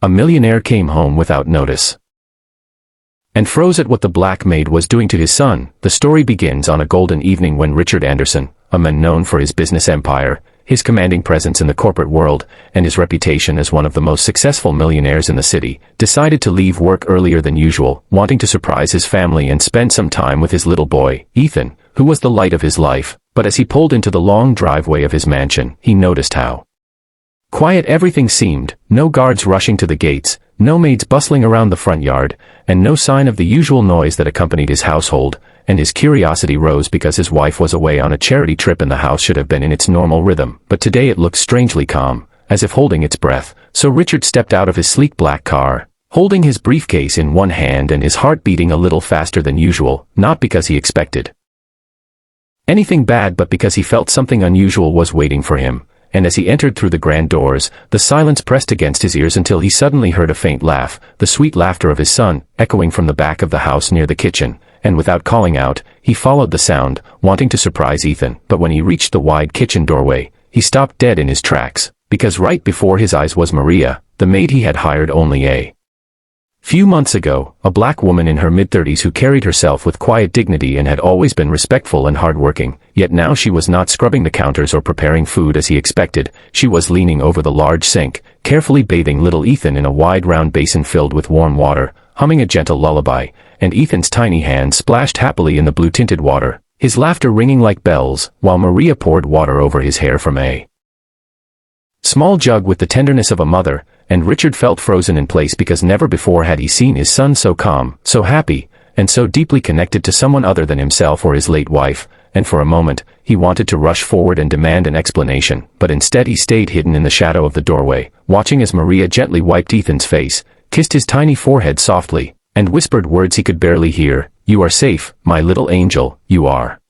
A millionaire came home without notice and froze at what the Black Maid was doing to his son. The story begins on a golden evening when Richard Anderson, a man known for his business empire, his commanding presence in the corporate world, and his reputation as one of the most successful millionaires in the city, decided to leave work earlier than usual, wanting to surprise his family and spend some time with his little boy, Ethan, who was the light of his life. But as he pulled into the long driveway of his mansion, he noticed how quiet everything seemed, no guards rushing to the gates, no maids bustling around the front yard, and no sign of the usual noise that accompanied his household, and his curiosity rose because his wife was away on a charity trip and the house should have been in its normal rhythm. But today it looked strangely calm, as if holding its breath. So Richard stepped out of his sleek black car, holding his briefcase in one hand and his heart beating a little faster than usual, not because he expected anything bad but because he felt something unusual was waiting for him. And as he entered through the grand doors, the silence pressed against his ears until he suddenly heard a faint laugh, the sweet laughter of his son, echoing from the back of the house near the kitchen. And without calling out, he followed the sound, wanting to surprise Ethan. But when he reached the wide kitchen doorway, he stopped dead in his tracks, because right before his eyes was Maria, the maid he had hired only a few months ago, a black woman in her mid-30s who carried herself with quiet dignity and had always been respectful and hardworking. Yet now she was not scrubbing the counters or preparing food as he expected. She was leaning over the large sink, carefully bathing little Ethan in a wide round basin filled with warm water, humming a gentle lullaby, and Ethan's tiny hands splashed happily in the blue-tinted water, his laughter ringing like bells, while Maria poured water over his hair from a small jug with the tenderness of a mother. And Richard felt frozen in place because never before had he seen his son so calm, so happy, and so deeply connected to someone other than himself or his late wife. And for a moment, he wanted to rush forward and demand an explanation, but instead he stayed hidden in the shadow of the doorway, watching as Maria gently wiped Ethan's face, kissed his tiny forehead softly, and whispered words he could barely hear. "You are safe, my little angel, you are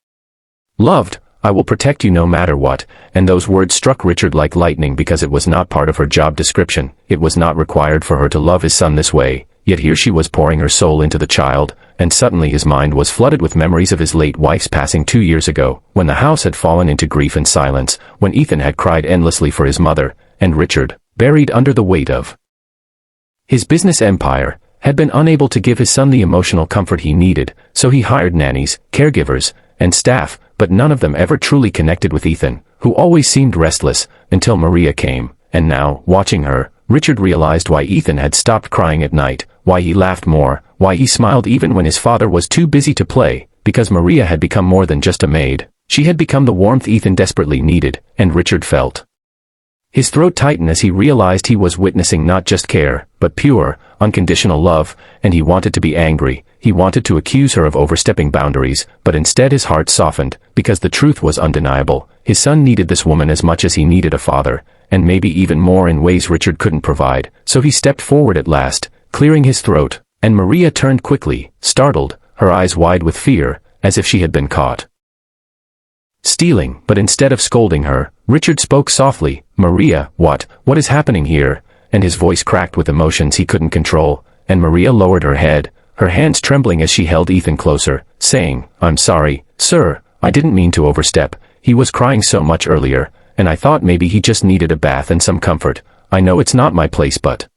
loved. I will protect you no matter what." And those words struck Richard like lightning because it was not part of her job description. It was not required for her to love his son this way. Yet here she was pouring her soul into the child, and suddenly his mind was flooded with memories of his late wife's passing 2 years ago, when the house had fallen into grief and silence, when Ethan had cried endlessly for his mother, and Richard, buried under the weight of his business empire, had been unable to give his son the emotional comfort he needed. So he hired nannies, caregivers, and staff, but none of them ever truly connected with Ethan, who always seemed restless, until Maria came. And now, watching her, Richard realized why Ethan had stopped crying at night, why he laughed more, why he smiled even when his father was too busy to play, because Maria had become more than just a maid. She had become the warmth Ethan desperately needed, and Richard felt his throat tighten as he realized he was witnessing not just care, but pure, unconditional love. And he wanted to be angry. He wanted to accuse her of overstepping boundaries, but instead his heart softened, because the truth was undeniable. His son needed this woman as much as he needed a father, and maybe even more in ways Richard couldn't provide. So he stepped forward at last, clearing his throat, and Maria turned quickly, startled, her eyes wide with fear, as if she had been caught stealing. But instead of scolding her, Richard spoke softly. "Maria, what is happening here?" And his voice cracked with emotions he couldn't control, and Maria lowered her head, her hands trembling as she held Ethan closer, saying, "I'm sorry, sir, I didn't mean to overstep. He was crying so much earlier, and I thought maybe he just needed a bath and some comfort. I know it's not my place, but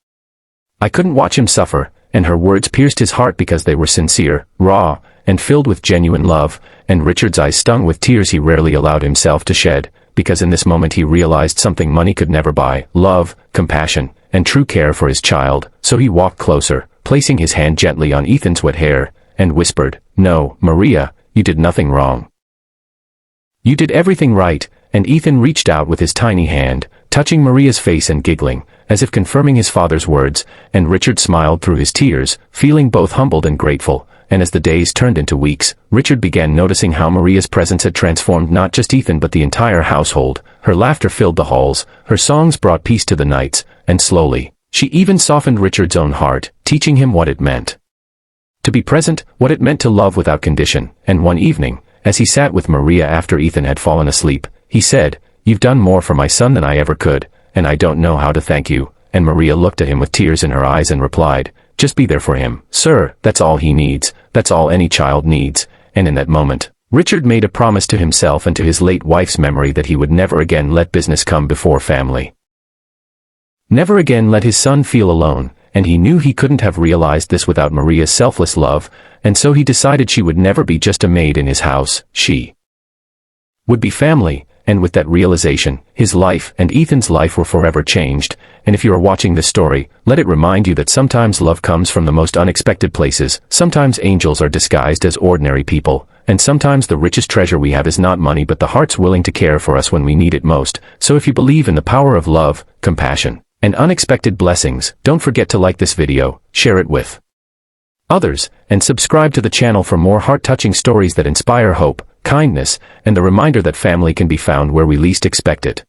I couldn't watch him suffer." And her words pierced his heart because they were sincere, raw, and filled with genuine love, and Richard's eyes stung with tears he rarely allowed himself to shed, because in this moment he realized something money could never buy: love, compassion, and true care for his child. So he walked closer, placing his hand gently on Ethan's wet hair, and whispered, "No, Maria, you did nothing wrong. You did everything right." And Ethan reached out with his tiny hand, touching Maria's face and giggling, as if confirming his father's words, and Richard smiled through his tears, feeling both humbled and grateful. And as the days turned into weeks, Richard began noticing how Maria's presence had transformed not just Ethan but the entire household. Her laughter filled the halls, her songs brought peace to the nights, and slowly, she even softened Richard's own heart, teaching him what it meant to be present, what it meant to love without condition. And one evening, as he sat with Maria after Ethan had fallen asleep, he said, "You've done more for my son than I ever could, and I don't know how to thank you." And Maria looked at him with tears in her eyes and replied, "Just be there for him, sir. That's all he needs. That's all any child needs." And in that moment, Richard made a promise to himself and to his late wife's memory that he would never again let business come before family. never again let his son feel alone, and he knew he couldn't have realized this without Maria's selfless love, and so he decided she would never be just a maid in his house, she would be family, and with that realization, his life and Ethan's life were forever changed. And if you are watching this story, let it remind you that sometimes love comes from the most unexpected places, sometimes angels are disguised as ordinary people, and sometimes the richest treasure we have is not money but the hearts willing to care for us when we need it most. So if you believe in the power of love, compassion, and unexpected blessings, don't forget to like this video, share it with others, and subscribe to the channel for more heart-touching stories that inspire hope, kindness, and the reminder that family can be found where we least expect it.